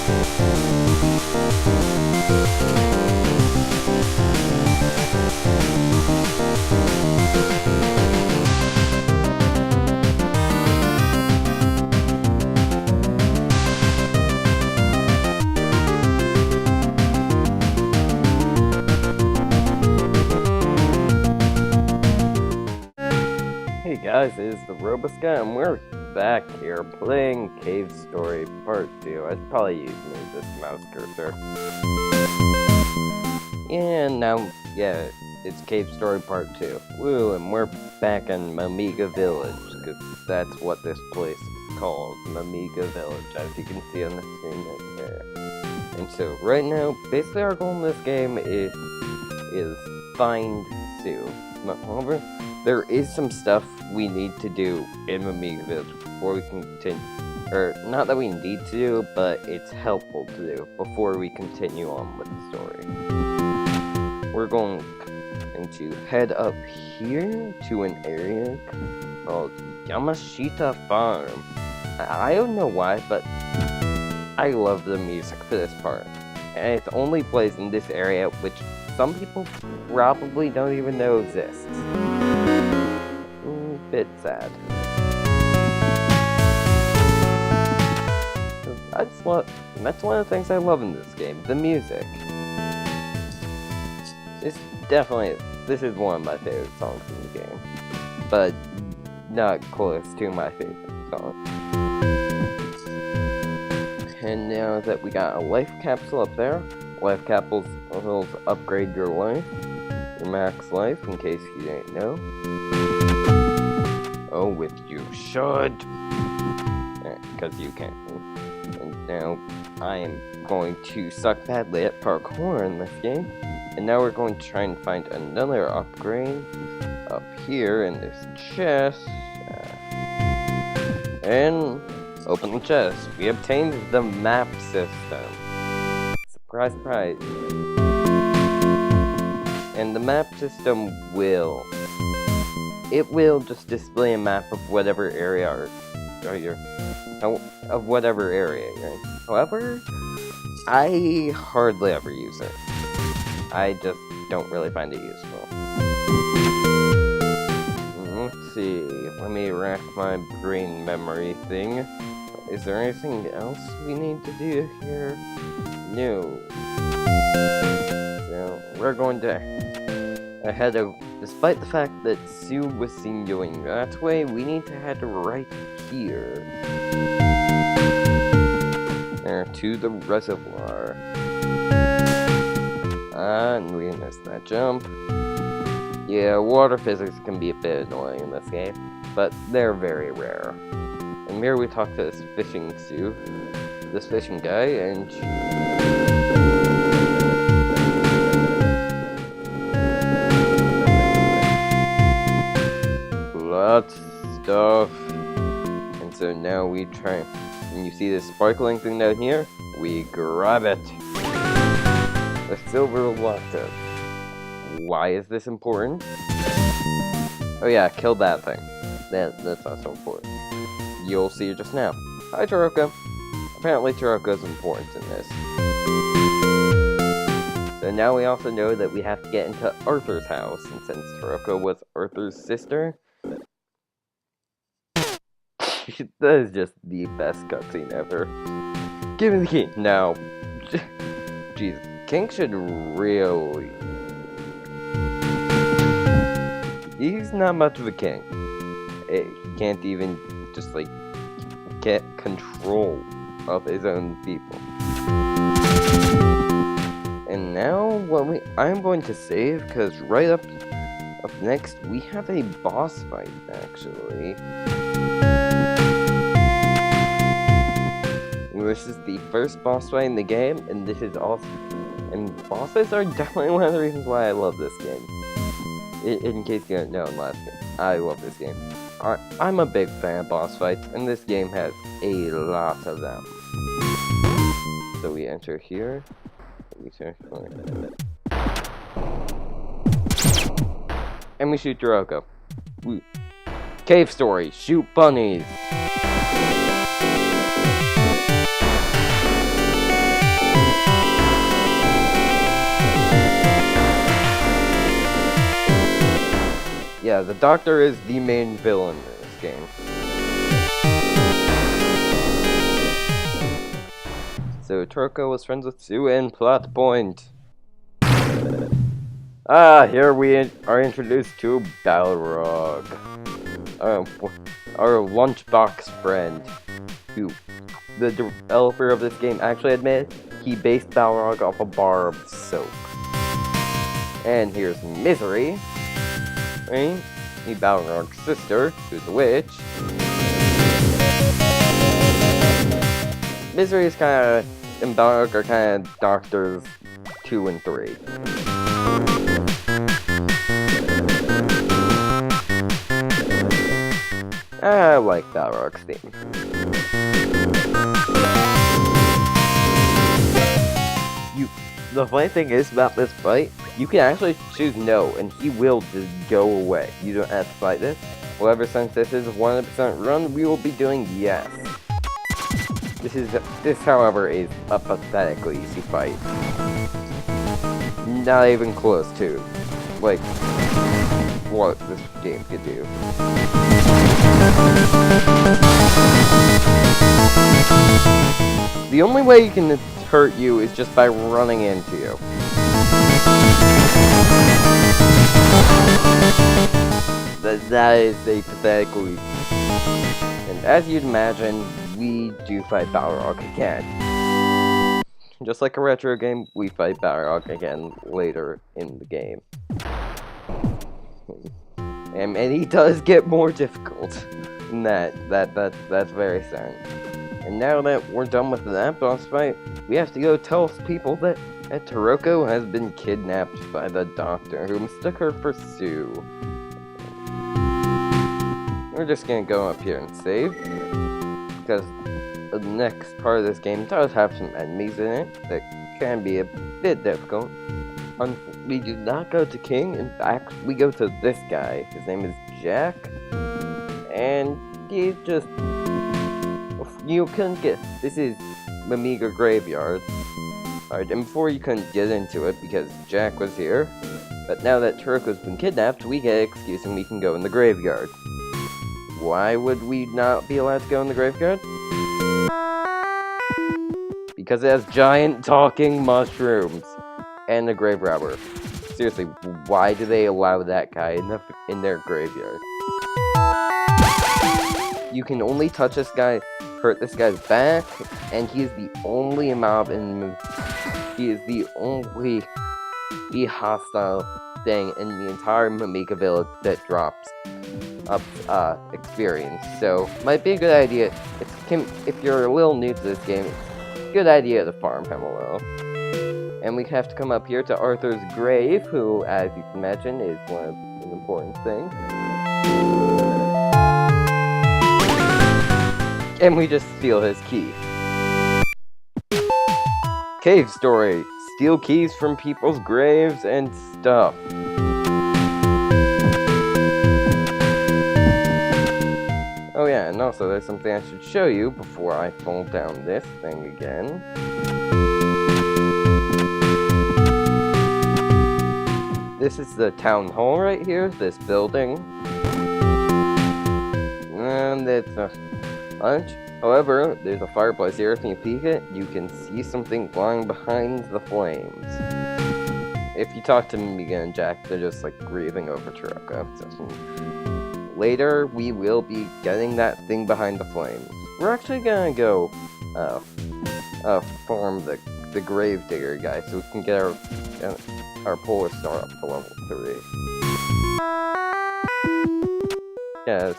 Hey guys, it is the Robosky, and we're back here playing Cave Story Part 2. I'd probably use this mouse cursor. And now, yeah, it's Cave Story Part 2. Woo, and we're back in Mamiga Village, because that's what this place is called, Mamiga Village, as you can see on the screen right there. And so, right now, basically our goal in this game is find Sue. However, there is some stuff we need to do in Mamiga Village before we continue. Or, not that we need to do, but it's helpful to do before we continue on with the story. We're going to head up here to an area called Yamashita Farm. I don't know why, but I love the music for this part. And it only plays in this area, which some people probably don't even know exists. Bit sad. That's one of the things I love in this game, the music. This is one of my favorite songs in the game, but not close to my favorite song. And now that we got a life capsule up there, life capsules will upgrade your life, your max life, in case you didn't know. Oh, with you should! Because you can't. And now, I am going to suck badly at parkour in this game. And now we're going to try and find another upgrade up here in this chest. And open the chest. We obtained the map system. Surprise, surprise. And the map system will just display a map of whatever area of whatever area you're in. However, I hardly ever use it. I just don't really find it useful. Let's see. Let me rack my brain memory thing. Is there anything else we need to do here? No. So we're going to head over. Despite the fact that Sue was seen going that way, we need to head right here. There, to the reservoir. And we missed that jump. Yeah, water physics can be a bit annoying in this game, but they're very rare. And here we talk to this fishing guy, and lots of stuff. And so now we try, and you see this sparkling thing down here, we grab it. The silver locked. Why is this important? Oh yeah, kill that thing. That's not so important. You'll see just now. Hi, Taroko. Apparently Taroko's important in this. So now we also know that we have to get into Arthur's house, and since Taroko was Arthur's sister, that is just the best cutscene ever. Give me the key! Now, jeez, King should really... He's not much of a king. He can't even just, like, get control of his own people. And now, I'm going to save, because right up next, we have a boss fight, actually. This is the first boss fight in the game, and this is also... And bosses are definitely one of the reasons why I love this game. In case you don't know, last game, I love this game. I'm a big fan of boss fights, and this game has a lot of them. So we enter here. And we shoot Taroko. Cave story, shoot bunnies. yeah, the Doctor is the main villain in this game. So Turco was friends with Sue and plot point. Here we are introduced to Balrog. Our lunchbox friend, who the developer of this game actually admitted he based Balrog off a bar of soap. And here's Misery, right? Balrog's sister, who's a witch. Misery is kinda, and Balrog are kinda Doctors 2 and 3. I like Balrog's theme. The funny thing is about this fight, you can actually choose no, and he will just go away. You don't have to fight this. However, since this is a 100% run, we will be doing yes. This, however, is a pathetically easy fight. Not even close to, like, what this game could do. The only way you can hurt you is just by running into you. That is a pathetically... And as you'd imagine, we do fight Balrog again. Just like a retro game, we fight Balrog again later in the game. And he does get more difficult. And that's very sad. And now that we're done with that boss fight, we have to go tell people that Toroko has been kidnapped by the Doctor, who mistook her for Sue. We're just gonna go up here and save, because the next part of this game does have some enemies in it that can be a bit difficult. We do not go to King, in fact, we go to this guy. His name is Jack, and he's just... You couldn't get... This is Mamiga Graveyard. Alright, and before you couldn't get into it because Jack was here, but now that Toroko's been kidnapped, we get an excuse and we can go in the graveyard. Why would we not be allowed to go in the graveyard? Because it has giant talking mushrooms and a grave robber. Seriously, why do they allow that guy in their graveyard? You can only touch this guy, hurt this guy's back, and he is the only mob in the movie. He is the only hostile thing in the entire Mamiga village that drops up experience. So might be a good idea if you're a little new to this game. It's a good idea to farm him a little. And we have to come up here to Arthur's grave, who, as you can imagine, is one of an important thing. And we just steal his key. Cave story. Steal keys from people's graves and stuff. Oh yeah, and also there's something I should show you before I fall down this thing again. This is the town hall right here, this building. And it's a lunch. However, there's a fireplace here. If you peek it, you can see something flying behind the flames. If you talk to Mamiga and Jack, they're just like grieving over Toroko. So, later, we will be getting that thing behind the flames. We're actually gonna go farm the grave digger guy so we can get our polar star up to level 3. Yes.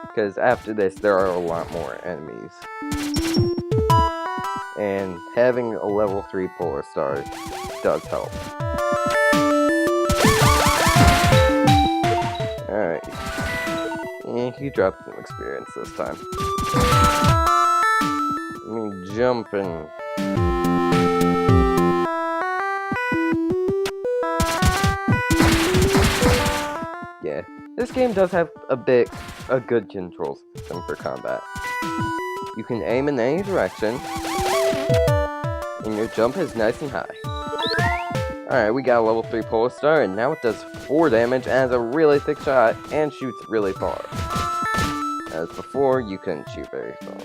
Because after this, there are a lot more enemies. And having a level 3 polar star does help. Alright. He dropped some experience this time. Let me jump and... Yeah. This game does have a good control system for combat. You can aim in any direction, and your jump is nice and high. Alright, we got a level 3 Polar Star, and now it does 4 damage, and has a really thick shot, and shoots really far. As before, you couldn't shoot very far.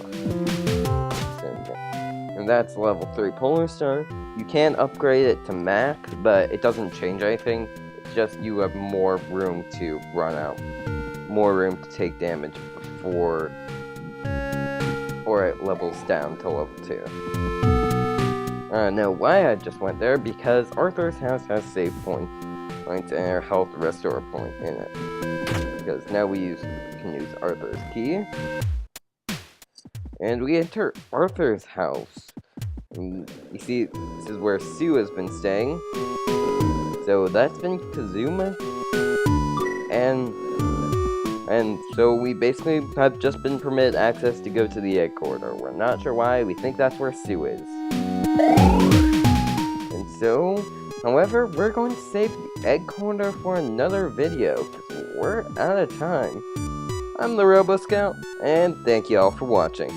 And that's level 3 Polar Star. You can upgrade it to Mac, but it doesn't change anything. It's just you have more room to run out. More room to take damage before it levels down to level 2. Now why I just went there, because Arthur's house has save points and a health restore point in it. Because now we can use Arthur's key. And we enter Arthur's house. And you see, this is where Sue has been staying. So that's been Kazuma. And so we basically have just been permitted access to go to the egg corridor. We're not sure why, we think that's where Sue is. And so, however, we're going to save the egg corridor for another video, because we're out of time. I'm the Robo Scout, and thank you all for watching.